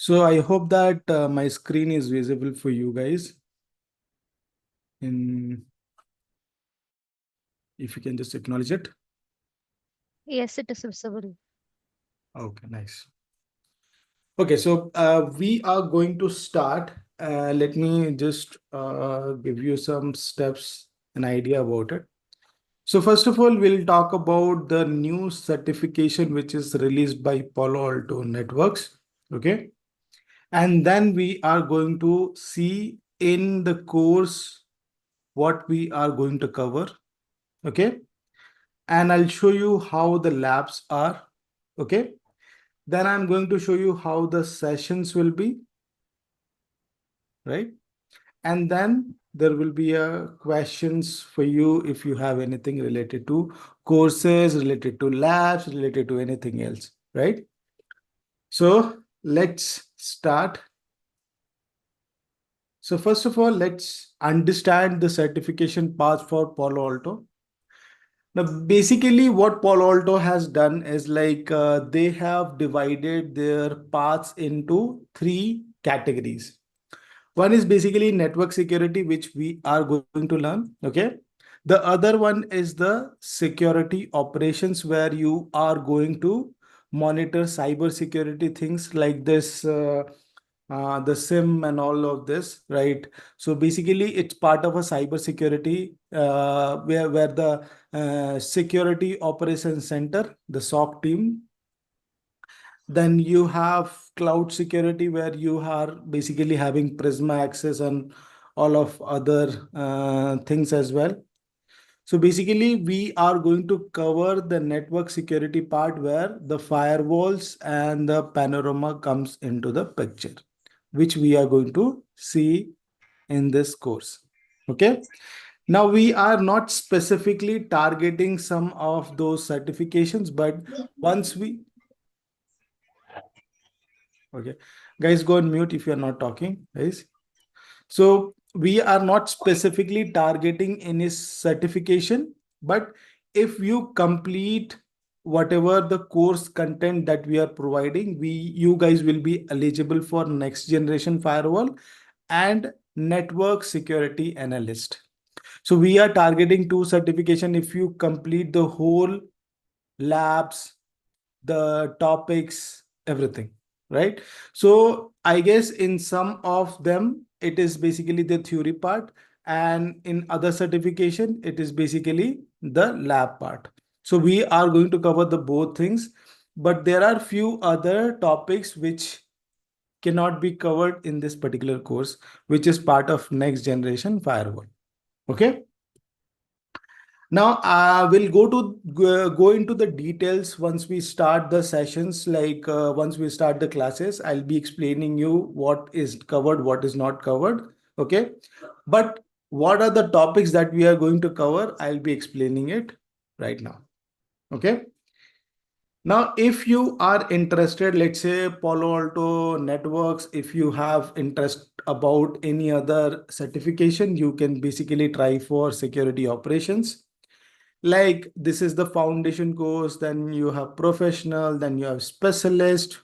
So I hope that my screen is visible for you guys. If you can just acknowledge it. Yes, it is visible. Okay, nice. Okay, so we are going to start. Let me just give you some steps, an idea about it. So first of all, we'll talk about the new certification which is released by Palo Alto Networks. Okay. And then we are going to see in the course what we are going to cover. Okay. And I'll show you how the labs are. Okay. Then I'm going to show you how the sessions will be, right? And then there will be a questions for you if you have anything related to courses, related to labs, related to anything else, right? So let's start. So first of all, let's understand the certification path for Palo Alto. Now, basically, what Palo Alto has done is like they have divided their paths into three categories. One is basically network security, which we are going to learn. Okay. The other one is the security operations, where you are going to monitor cyber security things like this, the SIM and all of this, right? So basically, it's part of a cyber security where the security operations center, the SOC team. Then you have cloud security, where you are basically having Prisma access and all of other things as well. So basically, we are going to cover the network security part, where the firewalls and the panorama comes into the picture, which we are going to see in this course. Okay. Now we are not specifically targeting some of those certifications, but once we, okay, guys, go on mute if you're not talking, guys. So we are not specifically targeting any certification, but if you complete whatever the course content that we are providing, you guys will be eligible for next generation firewall and network security analyst. So we are targeting two certification. If you complete the whole labs, the topics, everything, right? So I guess in some of them, it is basically the theory part, and in other certification, it is basically the lab part. So we are going to cover the both things, but there are few other topics which cannot be covered in this particular course, which is part of next generation firewall. Okay. Now, we'll go into the details once we start the sessions. Like once we start the classes, I'll be explaining you what is covered, what is not covered. Okay, but what are the topics that we are going to cover? I'll be explaining it right now. Okay. Now, if you are interested, let's say Palo Alto networks, if you have interest about any other certification, you can basically try for security operations. Like this is the foundation course, then you have professional, then you have specialist,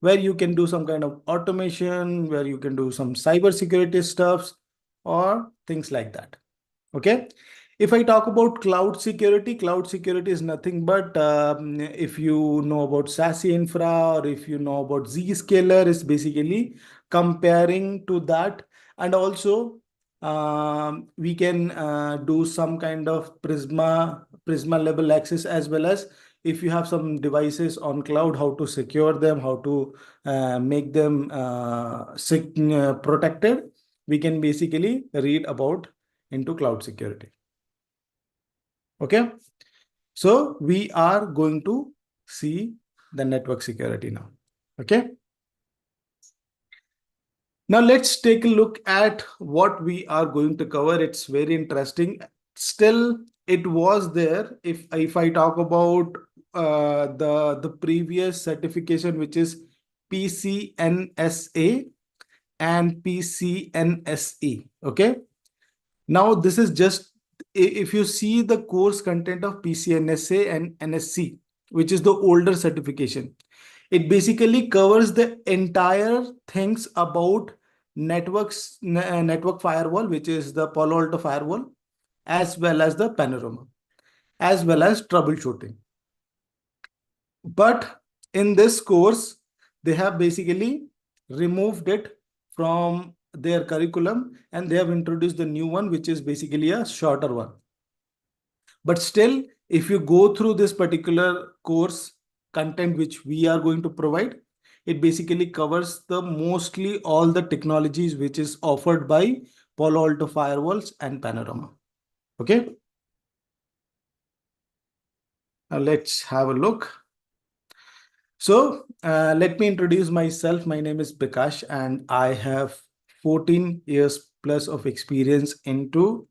where you can do some kind of automation, where you can do some cyber security stuffs or things like that. Okay. If I talk about cloud security is nothing but if you know about SASE infra, or if you know about Zscaler, is basically comparing to that. And also we can do some kind of Prisma level access, as well as if you have some devices on cloud, how to secure them, how to make them protected. We can basically read about into cloud security. Okay. So we are going to see the network security now. Okay. Now let's take a look at what we are going to cover. It's very interesting. Still, it was there. If I talk about the previous certification, which is PCNSA and PCNSE. Okay. Now this is just, if you see the course content of PCNSA and NSC, which is the older certification. It basically covers the entire things about network firewall, which is the Palo Alto firewall, as well as the panorama, as well as troubleshooting. But in this course, they have basically removed it from their curriculum and they have introduced the new one, which is basically a shorter one. But still, if you go through this particular course content which we are going to provide, it basically covers the mostly all the technologies which is offered by Palo Alto firewalls and Panorama. Okay. Now let's have a look. So let me introduce myself. My name is Bikash and I have 14 years plus of experience into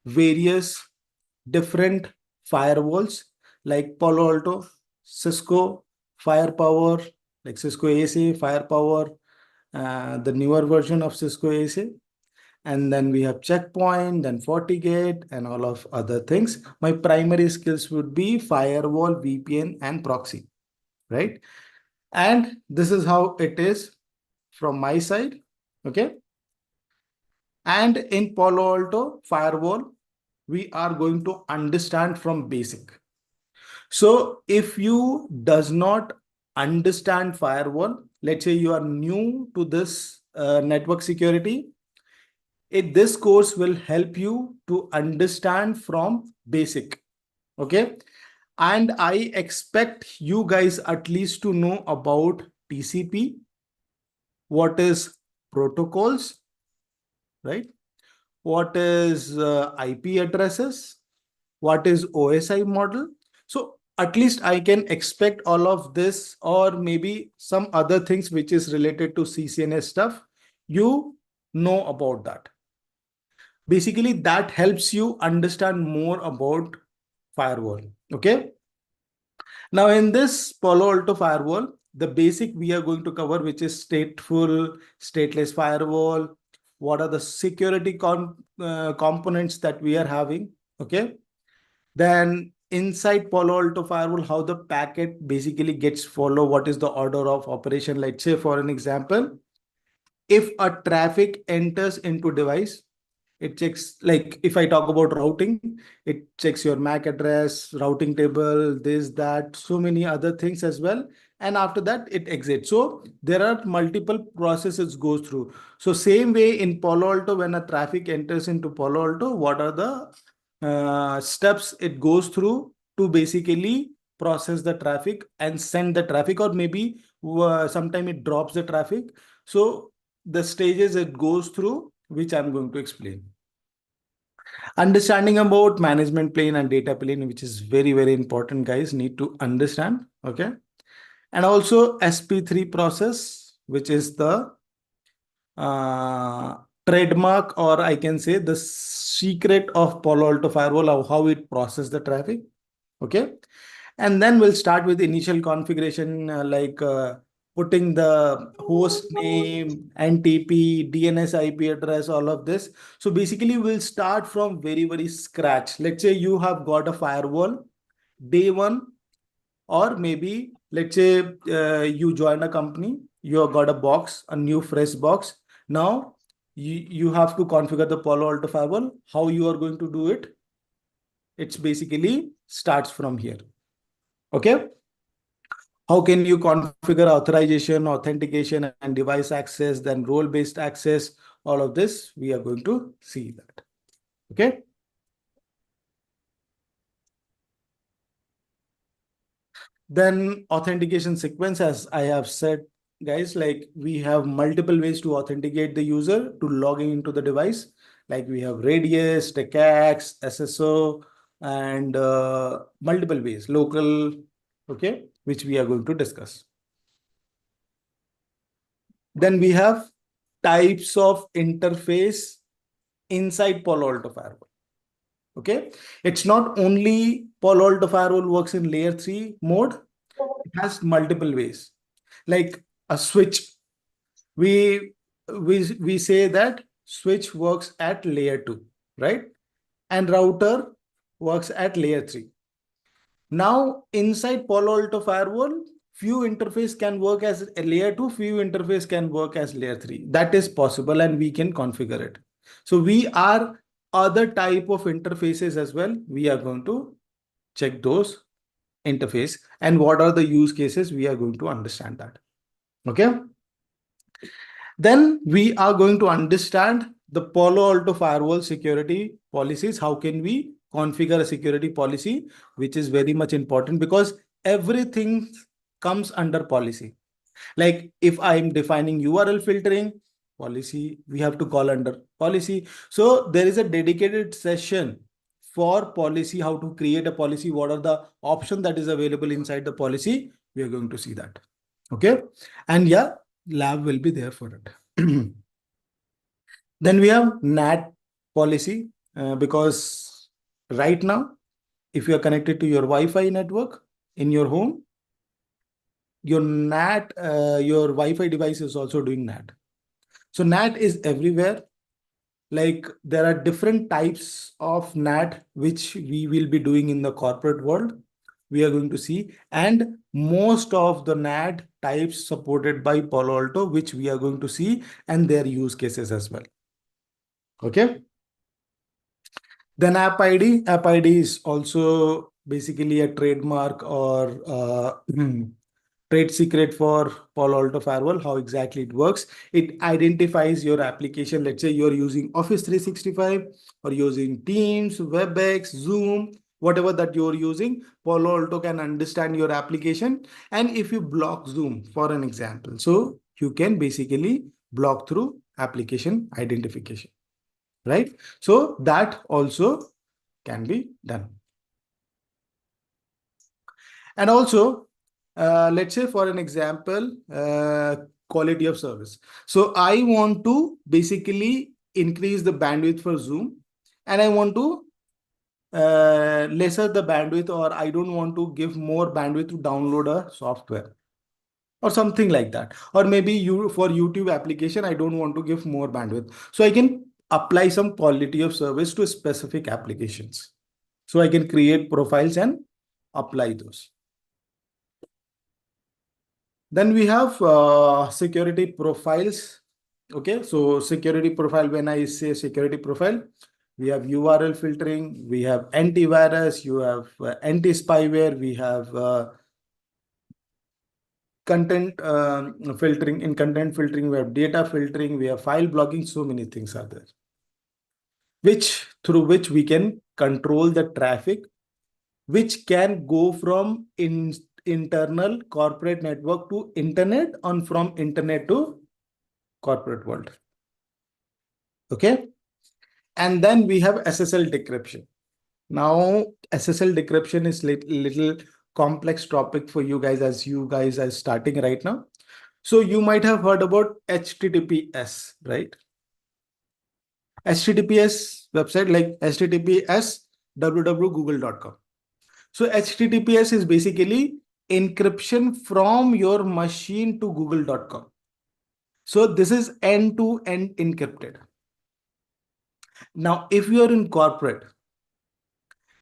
various different firewalls like Palo Alto, Cisco, Firepower, like Cisco AC, Firepower, the newer version of Cisco AC. And then we have Checkpoint, then FortiGate, and all of other things. My primary skills would be firewall, VPN, and proxy, right? And this is how it is from my side. Okay. And in Palo Alto firewall, we are going to understand from basic. So if you does not understand firewall, let's say you are new to this network security, this course will help you to understand from basic. Okay. And I expect you guys at least to know about TCP, what is protocols, right? What is IP addresses, what is OSI model. So at least I can expect all of this, or maybe some other things which is related to CCNA stuff. You know about that. Basically, that helps you understand more about firewall. Okay. Now in this Palo Alto firewall, the basic we are going to cover, which is stateful, stateless firewall. What are the security components that we are having? Okay. Then inside Palo Alto firewall, how the packet basically gets follow, what is the order of operation. Let's say for an example, if a traffic enters into device, it checks, like if I talk about routing, it checks your MAC address, routing table, this, that, so many other things as well. And after that, it exits. So there are multiple processes goes through. So same way in Palo Alto, when a traffic enters into Palo Alto, what are the steps it goes through to basically process the traffic and send the traffic, or maybe sometime it drops the traffic. So the stages it goes through, which I'm going to explain. Understanding about management plane and data plane, which is very, very important, guys, need to understand. Okay. And also SP3 process, which is the uh, trademark, or I can say the secret of Palo Alto firewall, of how it processes the traffic. Okay. And then we'll start with initial configuration, putting the host name, NTP, DNS IP address, all of this. So basically we'll start from very, very scratch. Let's say you have got a firewall day one, or maybe let's say you join a company, you have got a box, a new fresh box. Now you have to configure the Palo Alto firewall. How you are going to do it? It's basically starts from here. Okay. How can you configure authorization, authentication, and device access, then role-based access? All of this, we are going to see that. Okay. Then authentication sequence, as I have said, guys, like we have multiple ways to authenticate the user to logging into the device. Like we have Radius, TechX, SSO, and multiple ways, local, okay, which we are going to discuss. Then we have types of interface inside Palo Alto firewall. Okay. It's not only Palo Alto firewall works in layer 3 mode. It has multiple ways. Like a switch. We say that switch works at layer 2, right? And router works at layer 3. Now inside Palo Alto firewall, few interface can work as a layer 2, few interface can work as layer 3. That is possible and we can configure it. So we are other type of interfaces as well. We are going to check those interface and what are the use cases, we are going to understand that. Okay. Then we are going to understand the Palo Alto firewall security policies. How can we configure a security policy, which is very much important because everything comes under policy. Like if I'm defining URL filtering policy, we have to call under policy. So there is a dedicated session for policy, how to create a policy, what are the options that is available inside the policy. We are going to see that. Okay. And yeah, lab will be there for it. Then we have NAT policy because right now, if you are connected to your Wi-Fi network in your home, your NAT, your Wi-Fi device is also doing NAT. So NAT is everywhere. Like there are different types of NAT which we will be doing in the corporate world. We are going to see, and most of the NAT types supported by Palo Alto, which we are going to see, and their use cases as well. Okay. Then app ID is also basically a trademark or trade secret for Palo Alto Firewall. How exactly it works? It identifies your application. Let's say you're using Office 365 or using Teams, WebEx, Zoom, whatever that you're using. Palo Alto can understand your application. And if you block Zoom, for an example, so you can basically block through application identification, right? So that also can be done. And also, let's say for an example, quality of service. So I want to basically increase the bandwidth for Zoom and I want to lesser the bandwidth, or I don't want to give more bandwidth to download a software or something like that. Or maybe you for YouTube application, I don't want to give more bandwidth. So I can apply some quality of service to specific applications. So I can create profiles and apply those. Then we have security profiles. Okay, so security profile, when I say security profile, we have URL filtering, we have antivirus, you have anti-spyware, we have content filtering. In content filtering, we have data filtering, we have file blocking. So many things are there, through which we can control the traffic, which can go from internal corporate network to internet, and from internet to corporate world. Okay. And then we have SSL decryption. Now, SSL decryption is little complex topic for you guys, as you guys are starting right now. So you might have heard about HTTPS, right? HTTPS website like HTTPS www.google.com. So HTTPS is basically encryption from your machine to google.com. So this is end-to-end encrypted. Now, if you are in corporate,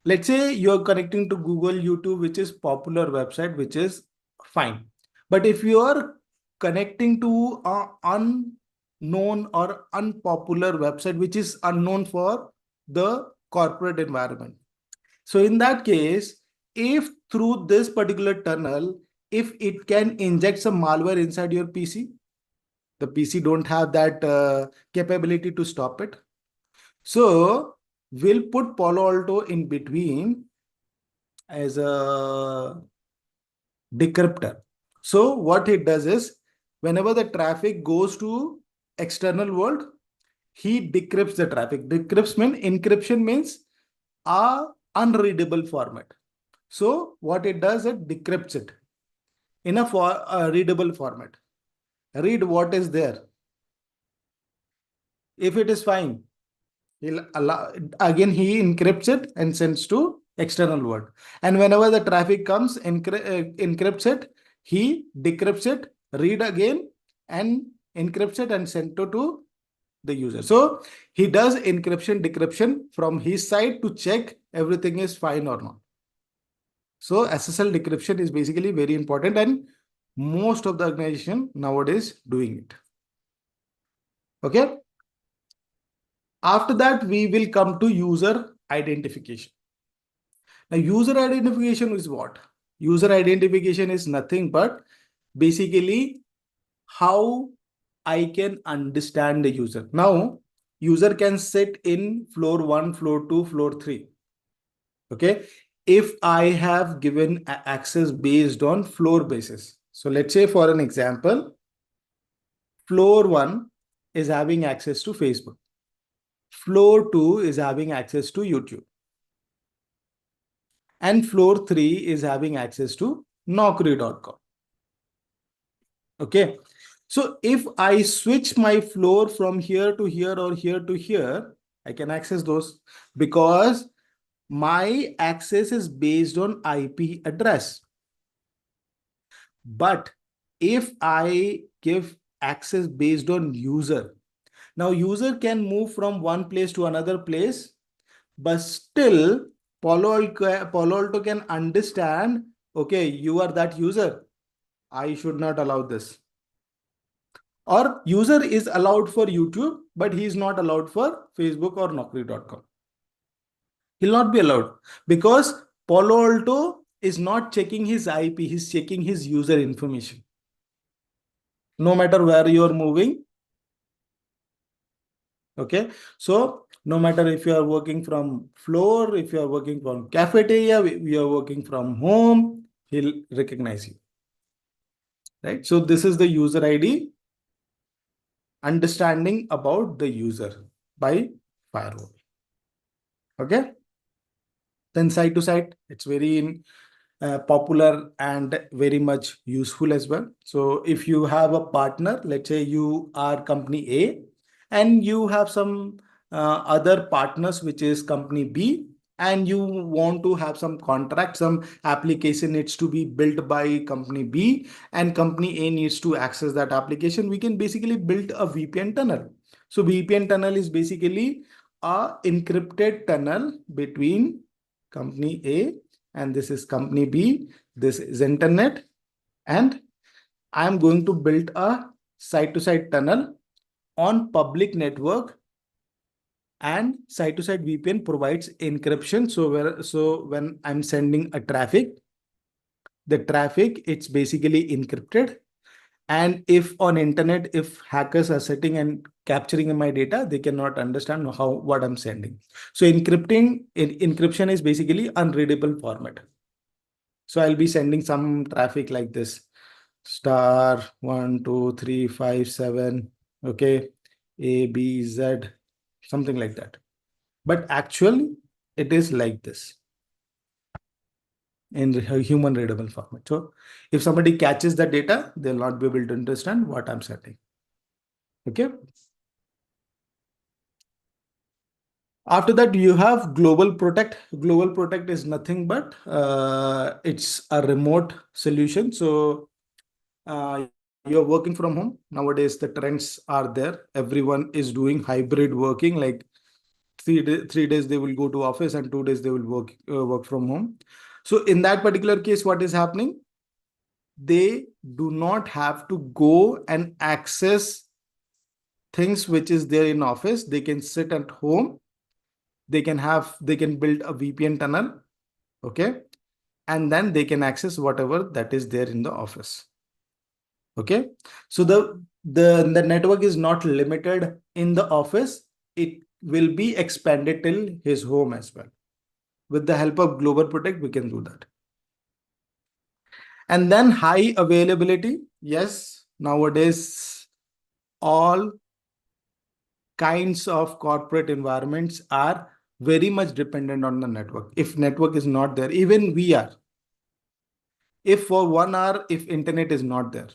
let's say you're connecting to Google, YouTube, which is popular website, which is fine. But if you are connecting to an unknown or unpopular website, which is unknown for the corporate environment. So in that case, if through this particular tunnel, if it can inject some malware inside your PC, the PC don't have that capability to stop it. So we'll put Palo Alto in between as a decryptor. So what it does is, whenever the traffic goes to external world, he decrypts the traffic. Encryption means a unreadable format. So what it does, it decrypts it in a readable format. Read what is there. If it is fine, he'll allow, again he encrypts it and sends to external world. And whenever the traffic comes, encrypts it, he decrypts it, read again, and encrypts it and send to the user. So he does encryption, decryption from his side to check everything is fine or not. So SSL decryption is basically very important, and Most of the organization nowadays doing it. Okay. After that, we will come to user identification. Now, user identification is what? User identification is nothing but basically how I can understand the user. Now, user can sit in floor 1, floor 2, floor 3. Okay. If I have given access based on floor basis. So let's say for an example, floor 1 is having access to Facebook. Floor 2 is having access to YouTube. And floor 3 is having access to Naukri.com. Okay. So if I switch my floor from here to here or here to here, I can access those because my access is based on IP address. But if I give access based on user, now user can move from one place to another place, but still Palo Alto can understand, okay, you are that user. I should not allow this. Or user is allowed for YouTube, but he is not allowed for Facebook or Naukri.com. He'll not be allowed because Palo Alto is not checking his IP, he's checking his user information. No matter where you're moving. Okay. So no matter if you are working from floor, if you are working from cafeteria, we are working from home, he'll recognize you. Right. So this is the user ID, understanding about the user by firewall. Okay. Then side to side, it's very popular and very much useful as well. So if you have a partner, let's say you are company A and you have some other partners, which is company B, and you want to have some contract, some application needs to be built by company B and company A needs to access that application, we can basically build a VPN tunnel. So VPN tunnel is basically a encrypted tunnel between company A and this is company B, this is internet, and I am going to build a side-to-side tunnel on public network, and side-to-side VPN provides encryption. So when I'm sending a traffic, the traffic it's basically encrypted. And if on internet, if hackers are sitting and capturing my data, they cannot understand what I'm sending. So encryption is basically unreadable format. So I'll be sending some traffic like this, star 1 2 3 5 7, okay, A, B, Z, something like that. But actually, it is like this in human readable format. So if somebody catches the data, they'll not be able to understand what I'm sending. Okay. After that, you have global protect. Global protect is nothing but it's a remote solution. So you're working from home nowadays, the trends are there, everyone is doing hybrid working, like 3 days they will go to office and 2 days they will work from home. So in that particular case, what is happening, they do not have to go and access things which is there in office. They can sit at home, they can build a VPN tunnel, okay, and then they can access whatever that is there in the office. Okay. So the network is not limited in the office. It will be expanded till his home as well. With the help of Global Protect, we can do that. And then high availability. Yes, nowadays, all kinds of corporate environments are very much dependent on the network. If network is not there, even we are. If for 1 hour, if internet is not there,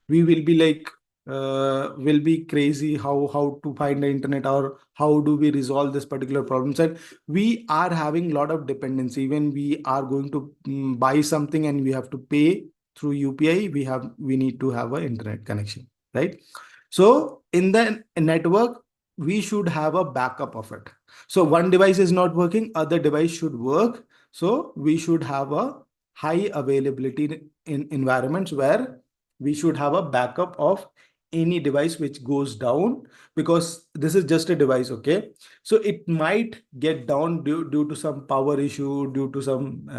we will be like will be crazy how to find the internet, or how do we resolve this particular problem set. We are having a lot of dependency. When we are going to buy something and we have to pay through UPI, we need to have an internet connection, right? So in the network, we should have a backup of it. So one device is not working, other device should work. So we should have a high availability in environments where we should have a backup of any device which goes down, because this is just a device. Okay, so it might get down due to some power issue, due to some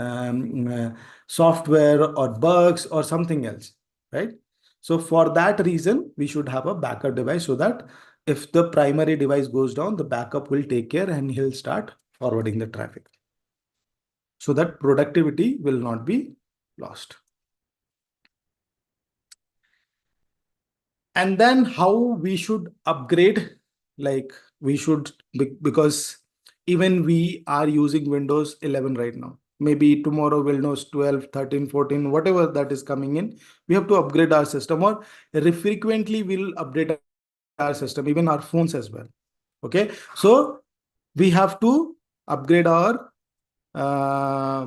software or bugs or something else, right? So for that reason we should have a backup device, so that if the primary device goes down, the backup will take care and he'll start forwarding the traffic, so that productivity will not be lost. And then how we should upgrade, like we should, because even we are using Windows 11 right now, maybe tomorrow Windows 12, 13, 14, whatever that is coming in, we have to upgrade our system, or frequently we'll update our system, even our phones as well. Okay, so we have to upgrade our uh,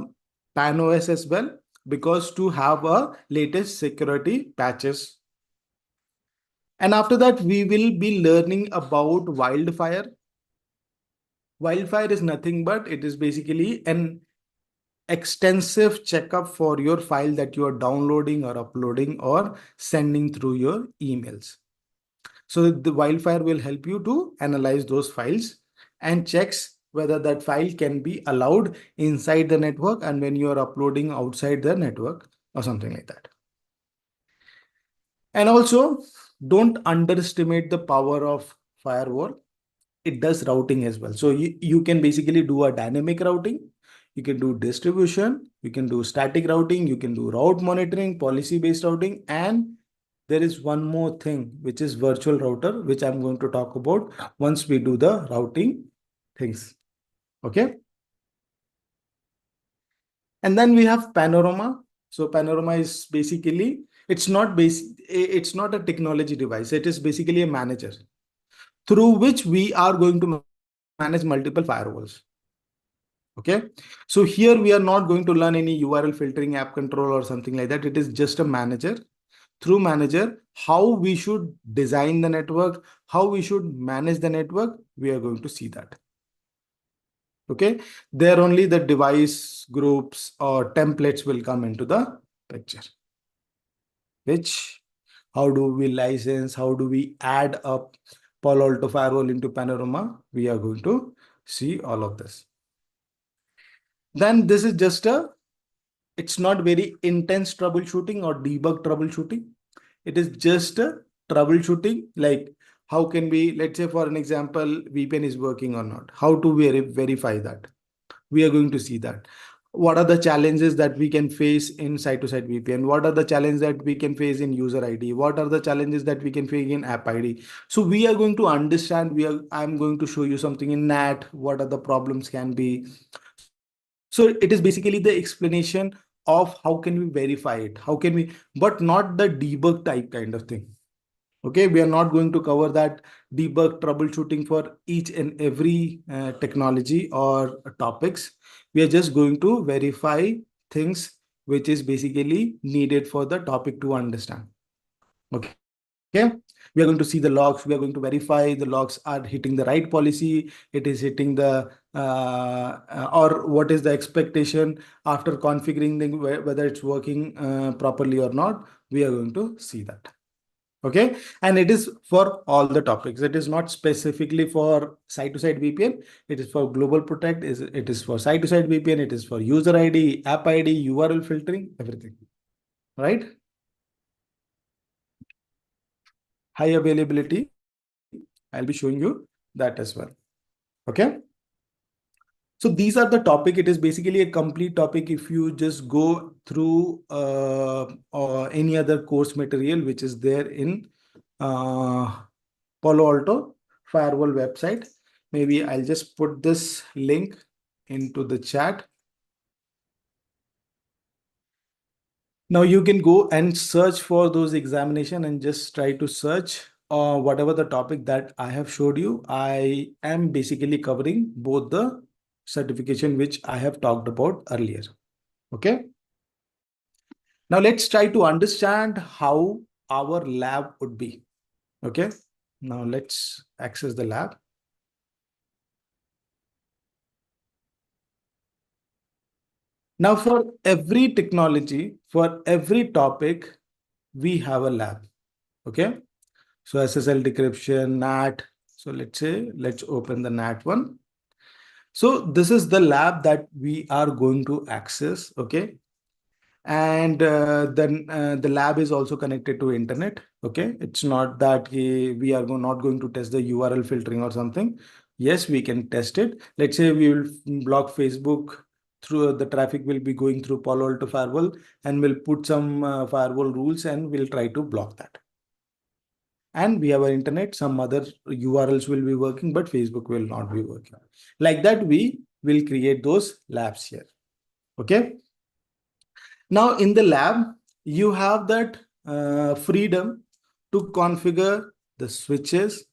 pan OS as well, because to have a latest security patches. And after that, we will be learning about Wildfire. Wildfire is nothing but it is basically an extensive checkup for your file that you are downloading or uploading or sending through your emails. So the Wildfire will help you to analyze those files and checks whether that file can be allowed inside the network and when you are uploading outside the network or something like that. And also, don't underestimate the power of firewall. It does routing as well. So you can basically do a dynamic routing, you can do distribution, you can do static routing, you can do route monitoring, policy-based routing, and there is one more thing, which is virtual router, which I'm going to talk about once we do the routing things. Okay. And then we have Panorama. So Panorama is basically, it's not a technology device. It is basically a manager through which we are going to manage multiple firewalls. Okay. So here we are not going to learn any URL filtering, app control or something like that. It is just a manager. Through manager, how we should design the network, how we should manage the network, we are going to see that. Okay. There only the device groups or templates will come into the picture. Which, how do we license, how do we add up Palo Alto firewall into Panorama? We are going to see all of this. Then this is just a, it's not very intense troubleshooting or debug troubleshooting. It is just a troubleshooting, like how can we, let's say for an example, VPN is working or not. How to verify that? We are going to see that. What are the challenges that we can face in site-to-site VPN? What are the challenges that we can face in user ID? What are the challenges that we can face in app ID? So we are going to understand, I'm going to show you something in NAT, what are the problems can be. So it is basically the explanation of how can we verify it, how can we, but not the debug type kind of thing. Okay, we are not going to cover that debug troubleshooting for each and every technology or topics. We are just going to verify things which is basically needed for the topic to understand. Okay, we are going to see the logs, we are going to verify the logs are hitting the right policy, it is hitting the or what is the expectation after configuring the, whether it's working properly or not. We are going to see that. Okay, and it is for all the topics. It is not specifically for site-to-site VPN. It is for global protect. It is for site-to-site VPN. It is for user ID, app ID, URL filtering, everything. Right? High availability. I'll be showing you that as well. Okay. So these are the topic. It is basically a complete topic. If you just go through or any other course material which is there in uh, Palo Alto firewall website. Maybe I'll just put this link into the chat. Now you can go and search for those examination and just try to search whatever the topic that I have showed you. I am basically covering both the certification which I have talked about earlier. Okay. Now let's try to understand how our lab would be. Okay. Now let's access the lab. Now, for every technology, for every topic, we have a lab. Okay. So SSL decryption, NAT. So let's say, let's open the NAT one. So this is the lab that we are going to access. Okay. And then the lab is also connected to internet. Okay. It's not that we are not going to test the URL filtering or something. Yes, we can test it. Let's say we will block Facebook through the traffic will be going through Palo Alto firewall, and we'll put some firewall rules and we'll try to block that. And we have our internet, some other URLs will be working, but Facebook will not be working. Like that, we will create those labs here. Okay. Now in the lab, you have that freedom to configure the switches.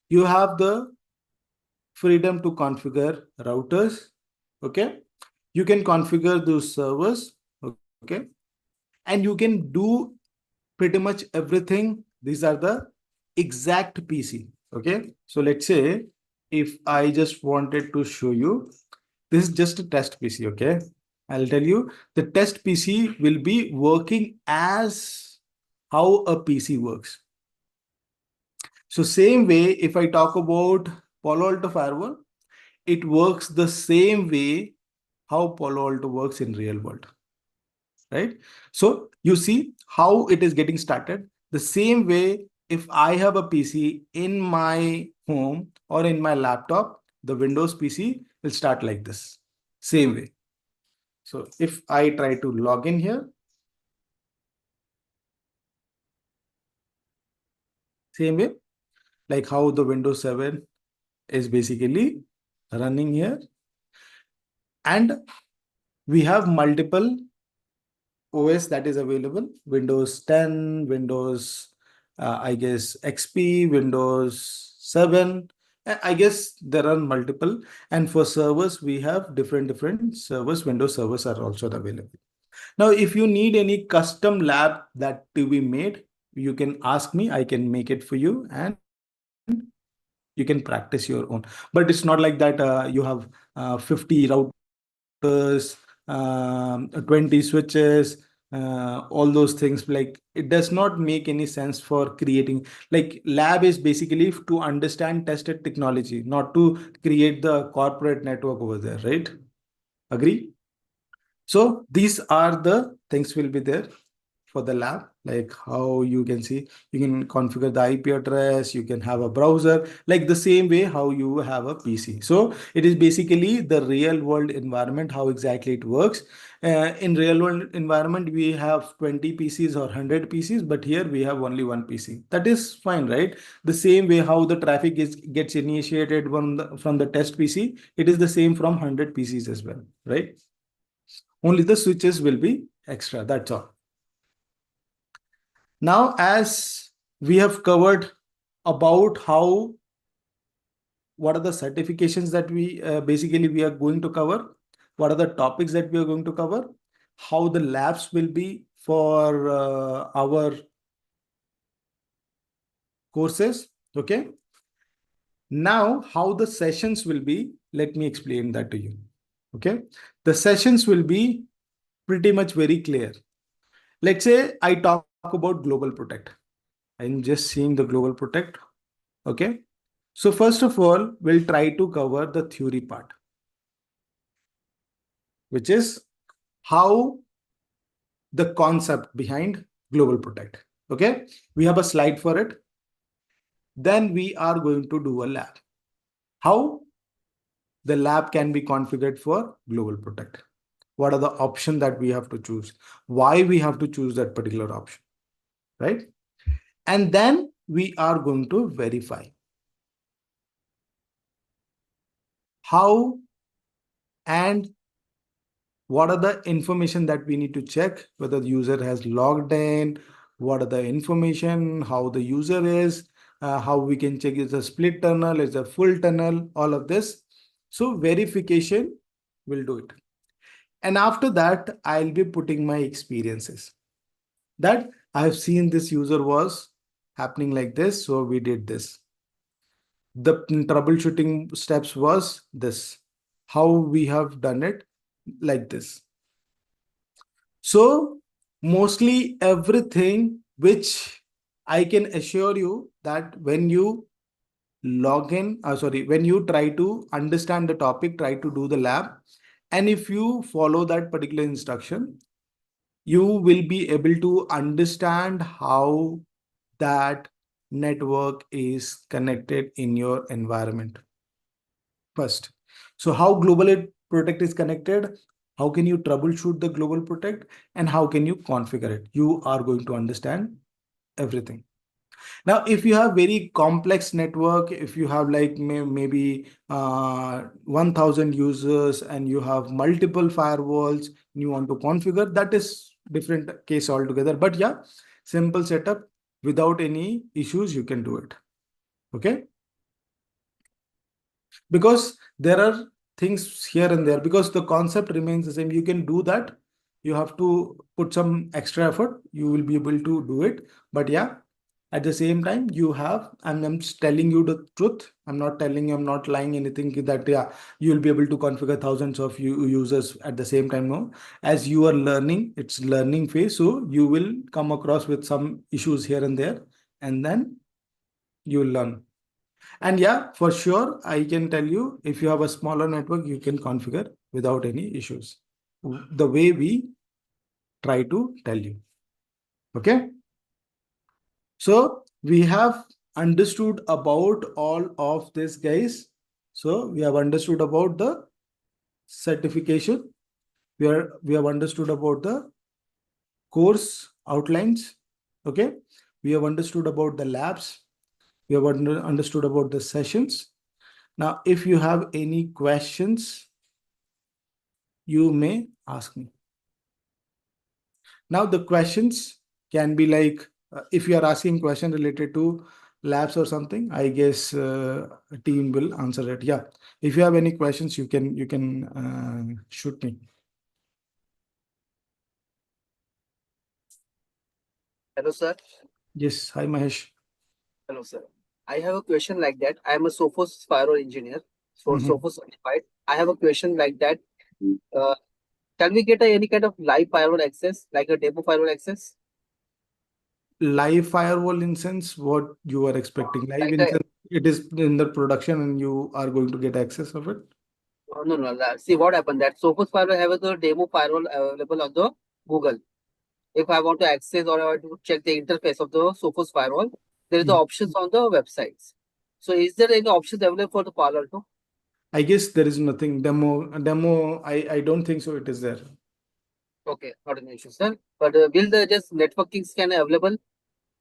You have the freedom to configure routers. Okay. You can configure those servers. Okay. And you can do pretty much everything. These are the exact PC. Okay. So let's say if I just wanted to show you, this is just a test PC. Okay. I'll tell you the test PC will be working as how a PC works. So same way, if I talk about Palo Alto firewall, it works the same way how Palo Alto works in real world. Right? So you see how it is getting started. The same way, if I have a PC in my home or in my laptop, the Windows PC will start like this. Same way. So if I try to log in here, same way, like how the Windows 7 is basically running here. And we have multiple OS that is available: Windows 10, Windows, I guess, XP, Windows 7. I guess there are multiple. And for servers, we have different servers. Windows servers are also available. Now, if you need any custom lab that to be made, you can ask me. I can make it for you, and you can practice your own. But it's not like that. You have 50 routers, 20 switches, all those things. Like it does not make any sense for creating. Like lab is basically to understand tested technology, not to create the corporate network over there, right? Agree? So these are the things will be there for the lab, like how you can see, you can configure the IP address, you can have a browser, like the same way how you have a PC. So it is basically the real world environment, how exactly it works. In real world environment, we have 20 PCs or 100 PCs, but here we have only one PC. That is fine, right? The same way how the traffic is gets initiated from the test PC, it is the same from 100 PCs as well, right? Only the switches will be extra. That's all. Now, as we have covered about how, what are the certifications that we basically we are going to cover, what are the topics that we are going to cover, how the labs will be for our courses. Okay. Now, how the sessions will be, let me explain that to you. Okay. The sessions will be pretty much very clear. Let's say I talk about global protect. I'm just seeing the global protect. Okay. So first of all, we'll try to cover the theory part, which is how the concept behind global protect. Okay. We have a slide for it. Then we are going to do a lab. How the lab can be configured for global protect. What are the options that we have to choose? Why we have to choose that particular option, right? And then we are going to verify how and what are the information that we need to check, whether the user has logged in, what are the information, how the user is, how we can check is a split tunnel, is a full tunnel, all of this. So verification will do it. And after that, I'll be putting my experiences that I've seen this user was happening like this. So we did this. The troubleshooting steps was this, how we have done it. like this. So mostly everything which I can assure you that when you log in, sorry, when you try to understand the topic, try to do the lab, and if you follow that particular instruction, you will be able to understand how that network is connected in your environment first. So how global protect is connected, how can you troubleshoot the global protect, and how can you configure it, you are going to understand everything. Now if you have very complex network, if you have like maybe 1000 users and you have multiple firewalls and you want to configure, that is different case altogether. But yeah, simple setup without any issues you can do it. Okay, because there are things here and there, because the concept remains the same, you can do that. You have to put some extra effort, you will be able to do it. But yeah, at the same time you have, I'm just telling you the truth, I'm not telling you, I'm not lying anything that yeah, you will be able to configure thousands of users at the same time. No, as you are learning, it's learning phase, so you will come across with some issues here and there, and then you will learn. And yeah, for sure, I can tell you, if you have a smaller network, you can configure without any issues. The way we try to tell you. Okay. So we have understood about all of this, guys. So we have understood about the certification. We have understood about the course outlines. Okay. We have understood about the labs. We have understood about the sessions. Now, if you have any questions, you may ask me. Now the questions can be like, if you are asking question related to labs or something, I guess a team will answer it. Yeah, if you have any questions, you can shoot me. Hello, sir. Yes, hi Mahesh. Hello, sir. I have a question like that. I am a Sophos firewall engineer, so Mhm. Sophos certified. I have a question like that. Uh, can we get any kind of live firewall access, like a demo firewall access? Live firewall instance, what you are expecting? Live Like a instance, it is in the production and you are going to get access of it. no. See what happened. That Sophos firewall have the demo firewall available on the Google. If I want to access or I want to check the interface of the Sophos firewall, there is the Mhm. options on the websites. So, is there any options available for the Palo Alto? I guess there is nothing demo. I don't think so. It is there. Okay, not an issue, sir. But will the just networking scan available?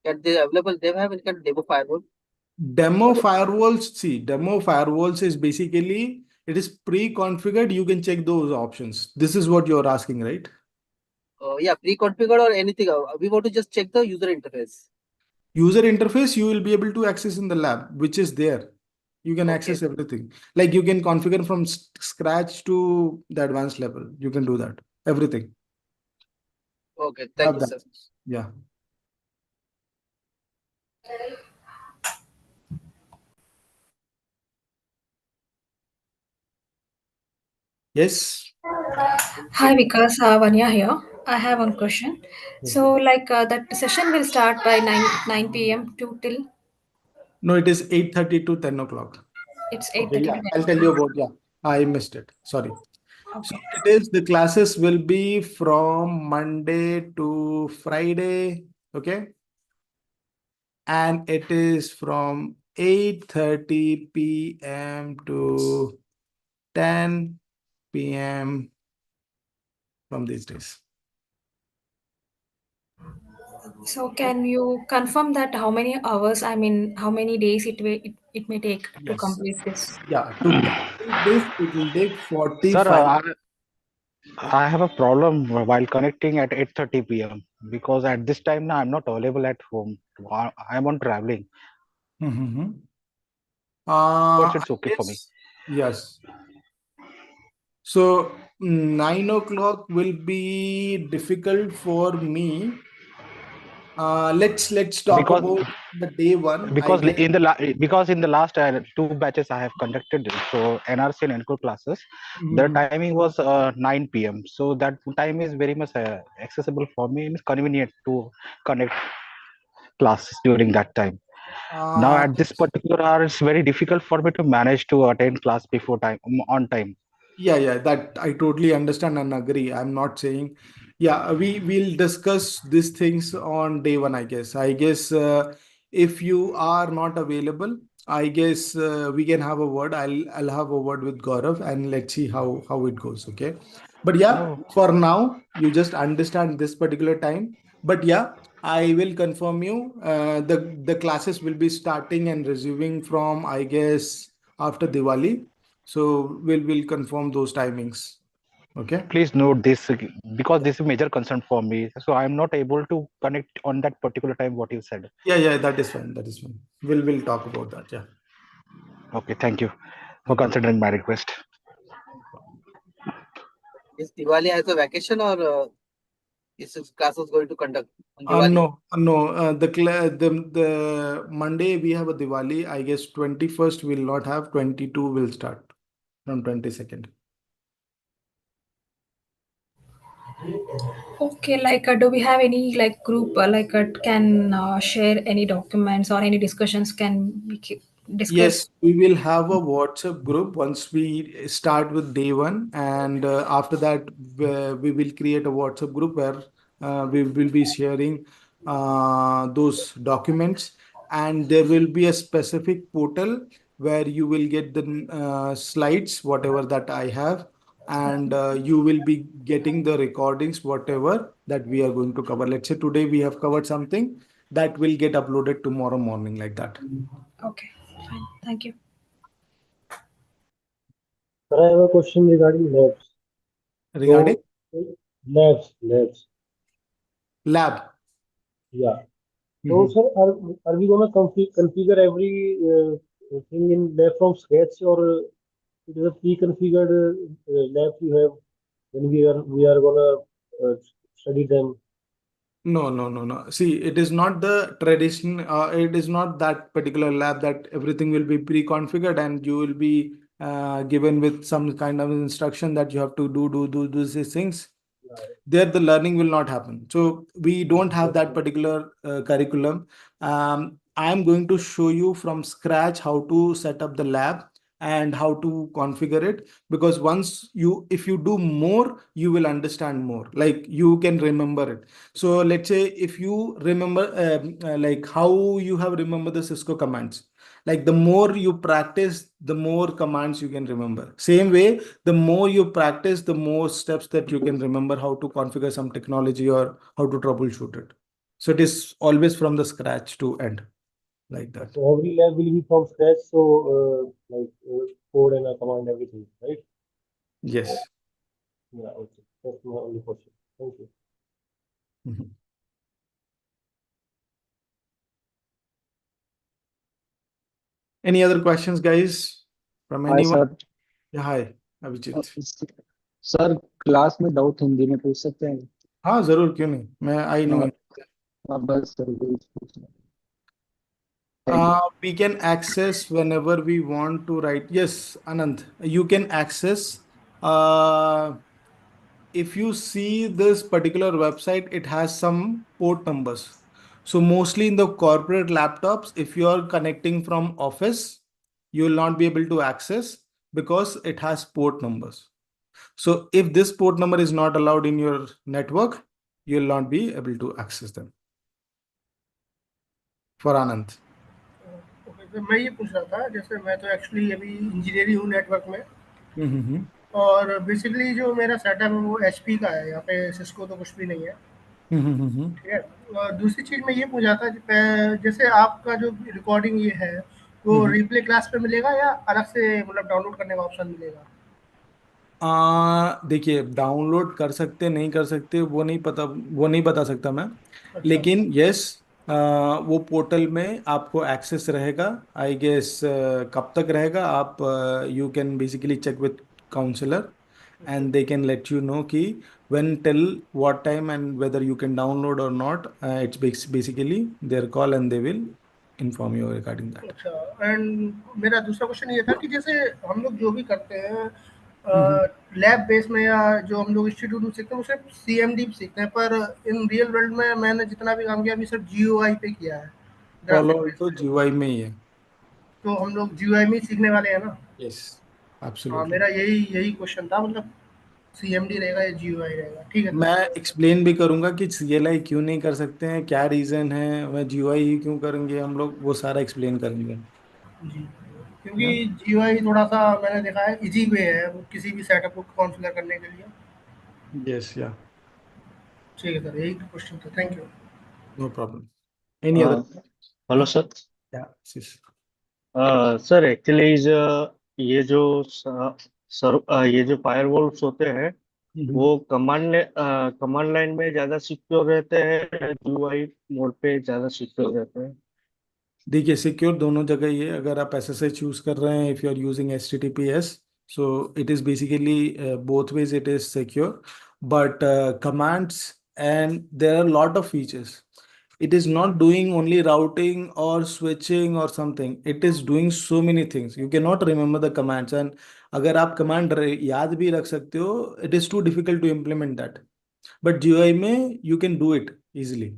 Can they available? They have any kind of demo firewall. Demo firewalls, see, demo firewalls is basically, it is pre-configured. You can check those options. This is what you're asking, right? Yeah, pre-configured or anything. We want to just check the user interface. User interface, you will be able to access in the lab, which is there. You can Okay, access everything. Like you can configure from scratch to the advanced level. You can do that. Everything. okay. You Thank have you, that. sir. Yeah. Yes. Hi Vikas, Vanya here. I have one question. Yes. So, that session will start by 9 p.m. to till No, it is 8:30 to 10 o'clock. it's Okay, 8:30 yeah. to 10 I'll tell you o'clock. about, yeah. I missed it. Sorry. So Okay. it is, the classes will be from Monday to Friday, okay? And it is from 8:30 p.m. to 10 p.m. from these days. So, can you confirm that how many hours, I mean, how many days it may take to Yes. complete this? Yeah, to complete this, it will take Sir, 45. I have a problem while connecting at 8:30 p.m. because at this time now I'm not available at home. I'm on traveling. Mhm. But I it's okay for me. guess, yes. So 9 o'clock will be difficult for me. Let's talk because about the day one. I because guess. because in the last two batches I have conducted, so NRC and NCO classes, the Mhm. timing was 9 p.m. So that time is very much accessible for me. It's convenient to connect classes during that time. Now at this Yes. particular hour, it's very difficult for me to manage to attend class before time on time. Yeah, that I totally understand and agree. I'm not saying, yeah, we will discuss these things on day one, I guess. If you are not available, I guess we can have a word. I'll have a word with Gaurav and let's see how it goes. Okay. But yeah, No, for now, you just understand this particular time. But yeah, I will confirm you. The classes will be starting and resuming from, I guess, after Diwali. So we'll confirm those timings. Okay. please note this because this is major concern for me. So I'm not able to connect on that particular time. What you said. Yeah, that is fine. That is fine. We'll talk about that. Yeah. Okay, thank you for No problem. considering my request. No problem. Is Diwali as a vacation or is this classes going to conduct on Diwali? No. The Monday we have a Diwali. I guess 21st will not have. 22 will start from 22nd. Okay, like, do we have any like group can share any documents or any discussions can we discuss? Yes, we will have a WhatsApp group once we start with day one, and after that, we will create a WhatsApp group where we will be sharing those documents, and there will be a specific portal where you will get the slides, whatever that I have, and you will be getting the recordings, whatever that we are going to cover. Let's say today we have covered something that will get uploaded tomorrow morning, like that. Okay, fine. Thank you. Sir, I have a question regarding labs. Regarding So, labs. lab. Yeah. So, Mhm. sir, are we gonna configure every thing in lab from scratch, or it is a pre-configured lab you have when we are gonna uh, study them? No. See, it is not the tradition. It is not that particular lab that everything will be pre-configured and you will be given with some kind of instruction that you have to do these things. Yeah. There the learning will not happen. So we don't have that Okay. particular curriculum. I'm going to show you from scratch how to set up the lab and how to configure it, because once you if you do more you will understand more, like you can remember it. So let's say if you remember like how you have remember the Cisco commands, like the more you practice the more commands you can remember. Same way, the more you practice, the more steps that you can remember how to configure some technology or how to troubleshoot it. So it is always from the scratch to end, like that. So every lab will be from scratch. So, code and a command, everything, right? Yes. Yeah. Okay. That's my only question. Thank you. Mhm. Any other questions, guys, from hi anyone? Sir. Yeah, hi, Abhijit. Sir class में doubt Hindi में पूछ सकते हैं? हाँ, जरूर, क्यों नहीं, मैं आई नो. हाँ, बस सर वही पूछना। Thank you. We can access whenever we want to write. Yes, Anand, you can access. Uh, if you see this particular website, it has some port numbers. So mostly in the corporate laptops, if you are connecting from office, you will not be able to access because it has port numbers. So if this port number is not allowed in your network, you will not be able to access them. For Anand. Okay, तो मैं ये पूछ रहा था, जैसे मैं तो actually अभी इंजीनियर ही हूँ नेटवर्क में, Mm-hmm. और बेसिकली जो मेरा सेटअप है वो एचपी का है, यहाँ पे सिस्को तो कुछ भी नहीं है। Mm-hmm. ठीक है। और दूसरी चीज़ मैं ये पूछा था, जैसे आपका जो रिकॉर्डिंग ये है वो Mm-hmm. रिप्ले क्लास पे मिलेगा या अलग से मतलब डाउनलोड करने का ऑप्शन मिलेगा? देखिए, डाउनलोड कर सकते नहीं कर सकते वो नहीं पता, वो नहीं बता सकता मैं. अच्छा। लेकिन यस, वो पोर्टल में आपको एक्सेस रहेगा. आई गेस कब तक रहेगा, आप you can basically check with counsellor okay. And they can let you know कि when, till what time, and whether you can download or not. It's basically their call, and they will inform you regarding that. अच्छा, and मेरा दूसरा question ये था कि जैसे हम लोग जो भी करते हैं Mhm. लैब बेस में या जो हम लोग इंस्टीट्यूट में सीखते हैं वो सिर्फ सीएमडी सीखते हैं, पर इन रियल वर्ल्ड में मैंने जितना भी काम किया अभी सिर्फ जीयूआई पे किया है, Palo ग्राफिक बेस Alto पे। GUI में ही है। तो हम लोग जीयूआई में ही सीखने वाले हैं ना? Yes, हाँ, absolutely. मेरा यही क्वेश्चन था, मतलब सीएमडी रहेगा या जीयूआई रहेगा? ठीक है मैं सर। एक्सप्लेन भी करूंगा कि CLI क्यों नहीं कर सकते हैं, क्या रीजन है, मैं GUI ही क्यों करेंगे हम लोग, वो सारा एक्सप्लेन करेंगे। जी, क्योंकि या जीयूआई थोड़ा सा मैंने देखा है इजी वे है वो किसी भी सेटअप को कॉन्फ़िगर करने के लिए। यस, या ठीक है सर, यही क्वेश्चन था। Thank you. No problem. Any other? Hello sir. या सिस। सर एक्चुअली ये जो ये जो फायरवॉल्स होते हैं वो कमांड लाइन में ज्यादा सिक्योर रहते हैं, यूआई मोड पे ज्यादा सिक्योर रहते हैं? देखिए, सिक्योर दोनों जगह ही है। अगर आप SSH चूज कर रहे हैं, if you are using HTTPS, so it is basically both ways it is secure, but commands, and there are a lot of features. It is not doing only routing or switching or something. It is doing so many things. You cannot remember the commands, and अगर आप command याद भी रख सकते हो, it is too difficult to implement that. But GUI में you can do it easily.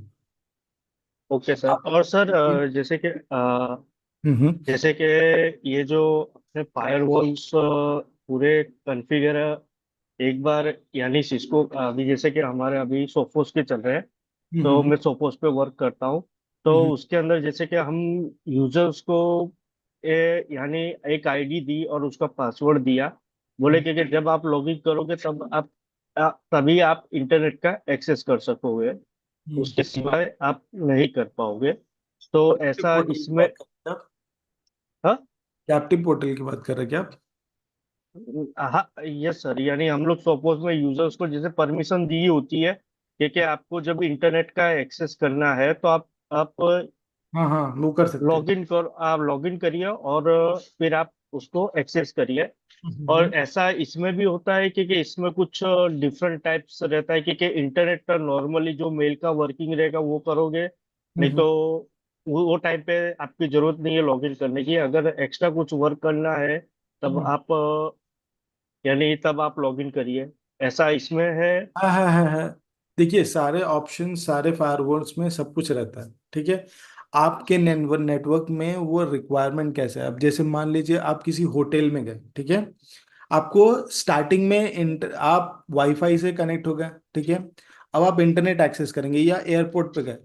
Okay sir. और sir हम्म। जैसे कि ये जो अपने फायरवॉल्स पूरे कॉन्फ़िगर एक बार, यानी सिस्को अभी जैसे कि हमारे अभी सोफोस के चल रहे हैं, तो हम्म। मैं सोफोस पे वर्क करता हूँ। तो हम्म। उसके अंदर जैसे कि हम यूजर्स को यानी एक आईडी दी और उसका पासवर्ड दिया, बोले कि जब आप लॉगिन करोगे तब तभी आप इंटरनेट का एक्सेस कर सकोगे, उसके सिवाय आप नहीं कर पाओगे। तो ऐसा पोर्टल की इसमें। बात कर रहे हैं आप? हाँ। कैप्टिव पोर्टल की बात कर रहे हैं क्या आप? हाँ यस सर, यानी हम लोग सपोज में यूजर्स को जैसे परमिशन दी होती है कि आपको जब इंटरनेट का एक्सेस करना है तो आप हाँ हाँ, वो कर सकते हैं। आप लॉगिन करिए और फिर आप उसको एक्सेस करिए। और हम्म। ऐसा इसमें भी होता है कि इसमें कुछ डिफरेंट टाइप्स रहता है कि इंटरनेट का नॉर्मली जो मेल का वर्किंग रहेगा वो करोगे, नहीं हम्म। तो वो टाइम पे आपकी जरूरत नहीं है लॉगिन करने की। अगर एक्स्ट्रा कुछ वर्क करना है तब हम्म। आप यानी तब आप लॉगिन करिए, ऐसा इसमें है। हाँ हाँ हाँ हाँ। देखिए, सारे ऑप्शन सारे फायरवॉल्स में सब कुछ रहता है, ठीक है। आपके नेटवर्क में वो रिक्वायरमेंट कैसे है? अब जैसे मान लीजिए आप किसी होटल में गए, ठीक है। आपको स्टार्टिंग में आप वाईफाई से कनेक्ट हो गए, ठीक है। अब आप इंटरनेट एक्सेस करेंगे या एयरपोर्ट पे गए,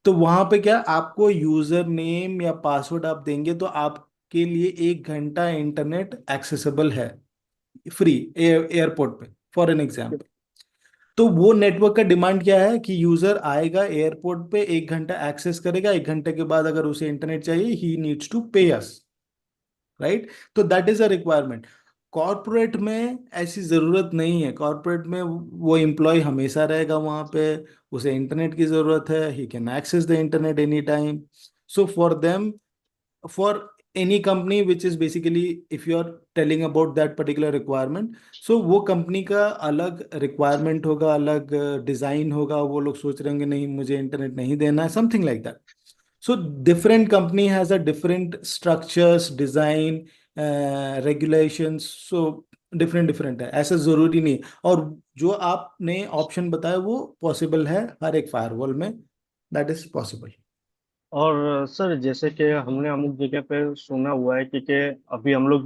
तो वहां पे क्या आपको यूजर नेम या पासवर्ड आप देंगे, तो आपके लिए 1 घंटा इंटरनेट एक्सेसिबल है, फ्री, एयरपोर्ट पे, फॉर एन एग्जाम्पल। तो वो नेटवर्क का डिमांड क्या है कि यूजर आएगा एयरपोर्ट पे, 1 घंटा एक्सेस करेगा, 1 घंटे के बाद अगर उसे इंटरनेट चाहिए, ही नीड्स टू पे अस, राइट। तो that is a requirement. Corporate में ऐसी जरूरत नहीं है। कॉर्पोरेट में वो एम्प्लॉय हमेशा रहेगा वहां पे, उसे इंटरनेट की जरूरत है, he can access the internet any time. So for them, for any company which is basically, if you are telling about that particular requirement, so वो कंपनी का अलग रिक्वायरमेंट होगा, अलग डिजाइन होगा। वो लोग सोच रहे होंगे नहीं, मुझे इंटरनेट नहीं देना है, something like that. So different company has a different structures, design, regulations, so different different है, ऐसा जरूरी नहीं है। और जो आपने ऑप्शन बताया वो पॉसिबल है हर एक फायरवॉल में, दैट इज पॉसिबल। और सर जैसे कि हमने अमुक जगह पे सुना हुआ है कि अभी हम लोग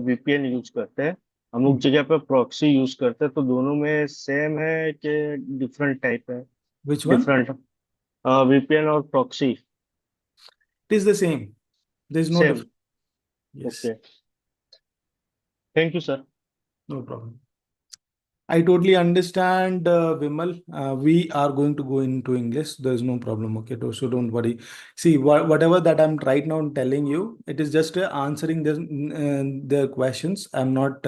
वीपीएन यूज करते हैं, अमुक जगह पे प्रॉक्सी यूज करते हैं, तो दोनों में सेम है कि डिफरेंट टाइप है? Which one? डिफरेंट वीपीएन और proxy it is the same, there is no same? difference. Yes, okay, thank you sir. no problem. I totally understand, Vimal. We are going to go into English. There is no problem. Okay, so don't worry. See, whatever that I'm right now telling you, it is just answering their questions. I'm not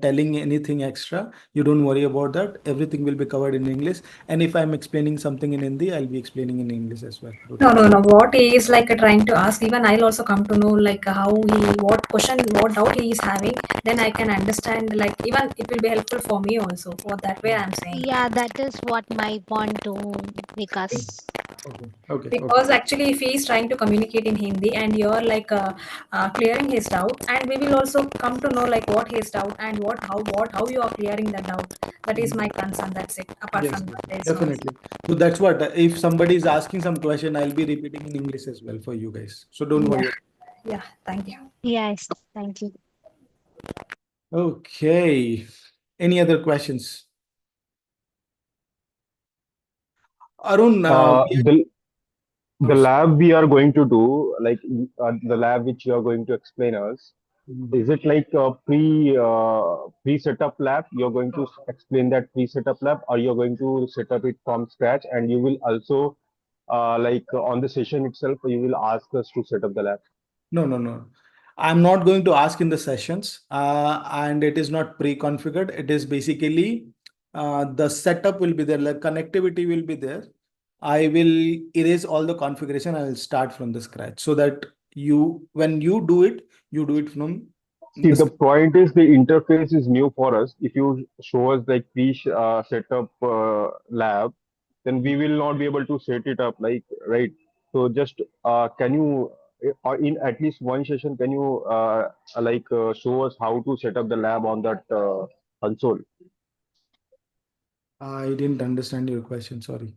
telling anything extra. You don't worry about that. Everything will be covered in English. And if I'm explaining something in Hindi, I'll be explaining in English as well. Don't No, worry. no, no. What he is like trying to ask, even I'll also come to know like how he, what question, what doubt he is having. then I can understand, like even it will be helpful for me also. For that way I'm saying. Yeah, that is what my point to Vikas. Okay. Because actually if he is trying to communicate in Hindi and you're like clearing his doubt, and we will also come to know like what his doubt and how you are clearing that doubt. That is my concern. That's it. Apart Yes, from that, there is no. definitely. So that's what, if somebody is asking some question, I'll be repeating in English as well for you guys. So don't worry. Yeah, thank you. Yes, thank you. Okay. Any other questions? Arun, The lab we are going to do, like the lab which you are going to explain us, is it like a pre-setup lab? You're going to explain that pre-setup lab, or you're going to set up it from scratch, and you will also like on the session itself, you will ask us to set up the lab. No. I'm not going to ask in the sessions, and it is not pre-configured. It is basically the setup will be there, like connectivity will be there. I will erase all the configuration. I will start from the scratch so that when you do it from See, the the point is the interface is new for us. If you show us like pre-setup lab, then we will not be able to set it up, like, right? So just can you, or in at least one session, can you show us how to set up the lab on that console? I didn't understand your question. Sorry.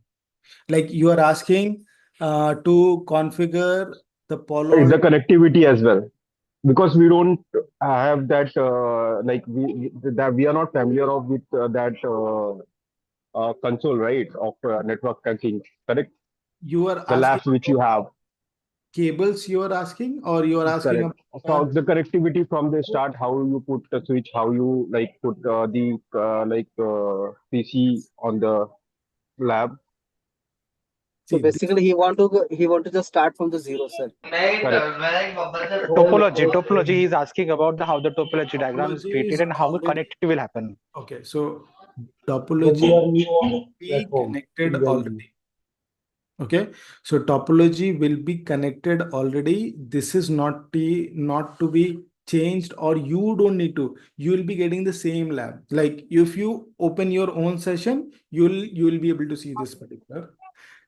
Like you are asking to configure the Palo The Alto. connectivity as well, because we don't have that that we are not familiar of with that console, right, of network tracking, correct? You are The asking labs which you have. cables you are asking, or you are asking Correct. about So the connectivity from the start, how you put the switch, how you like put the PC on the lab. So see, this basically, he want to just start from the zero, sir. Correct. Topology. He's asking about how the topology diagram is topology created is and how the already connectivity will happen. okay. So When we topology are new on be platform, connected still very new. already. Okay, so topology will be connected already. This is not to be changed, or you don't need to. You will be getting the same lab. Like if you open your own session, you will be able to see this particular.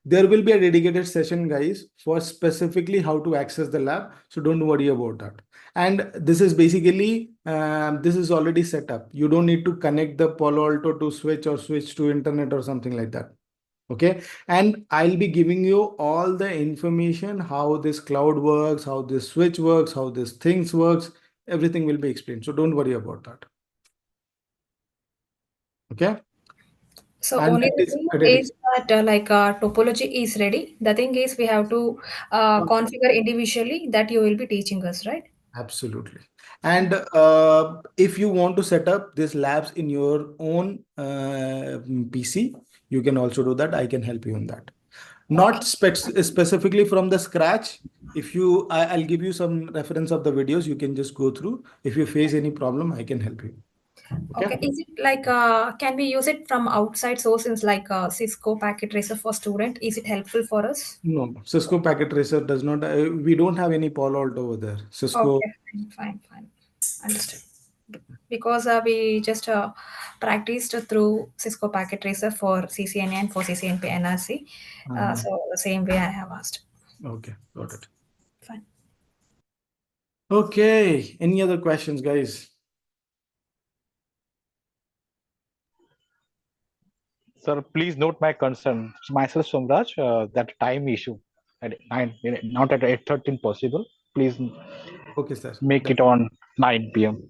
There will be a dedicated session, guys, for specifically how to access the lab. So don't worry about that. And this is basically this is already set up. You don't need to connect the Palo Alto to switch or switch to internet or something like that. Okay, and I'll be giving you all the information, how this cloud works, how this switch works, how this things works. Everything will be explained, so don't worry about that. Okay. So And only that the is thing a is that topology is ready. The thing is we have to configure individually, that you will be teaching us, right? absolutely. And if you want to set up these labs in your own PC, you can also do that. I can help you in that. Not specifically from the scratch. If you, I'll give you some reference of the videos. You can just go through. If you face any problem, I can help you. Okay. Is it like can we use it from outside sources like Cisco Packet Tracer for student? Is it helpful for us? No, Cisco Packet Tracer does not. We don't have any Palo Alto over there. Cisco. Okay, fine. Understood. Because we just practiced through Cisco Packet Tracer for CCNA and for CCNP NRC. So the same way I have asked. Okay, got it. Fine. Okay. Any other questions, guys? Sir, please note my concern. Myself, Somraj, that time issue at 9, not at 8:13 possible. Please Okay, sir. make it on 9 p.m.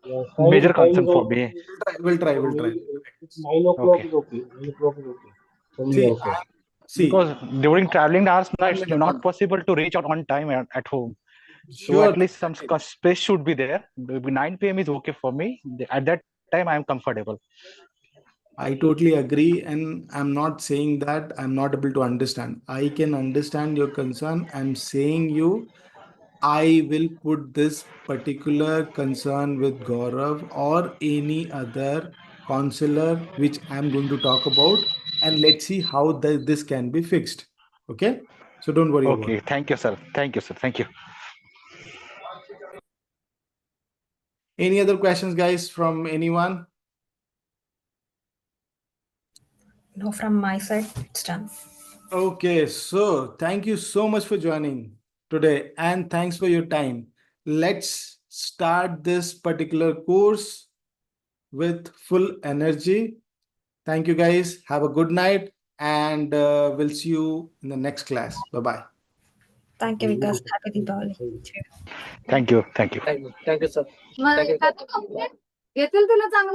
Yeah, Major time concern is for also me. We'll try. for We'll try. me. 9 o'clock Okay. is okay. 9 o'clock is okay. For me See, also. see. Because during traveling hours, no, One it's minute, not possible to reach out on time at home. So Sure. at least some space should be there. 9 p.m. is okay for me. At that time, I am comfortable. I totally agree, and I'm not saying that I'm not able to understand. I can understand your concern. I'm saying you, I will put this particular concern with Gaurav or any other counselor which I'm going to talk about, and let's see how this can be fixed. Okay, so don't worry about Okay. it. Thank you, sir. Thank you, sir. Thank you. Any other questions, guys, from anyone? No, from my side, it's done. Okay, so thank you so much for joining today and thanks for your time. Let's start this particular course with full energy. Thank you, guys. Have a good night and we'll see you in the next class. Bye-bye. Thank you, Vikas. Happy Deepavali. Thank you. Thank you. Thank you, sir. Mug Thank you. आता complete घेतील तुला चांगलं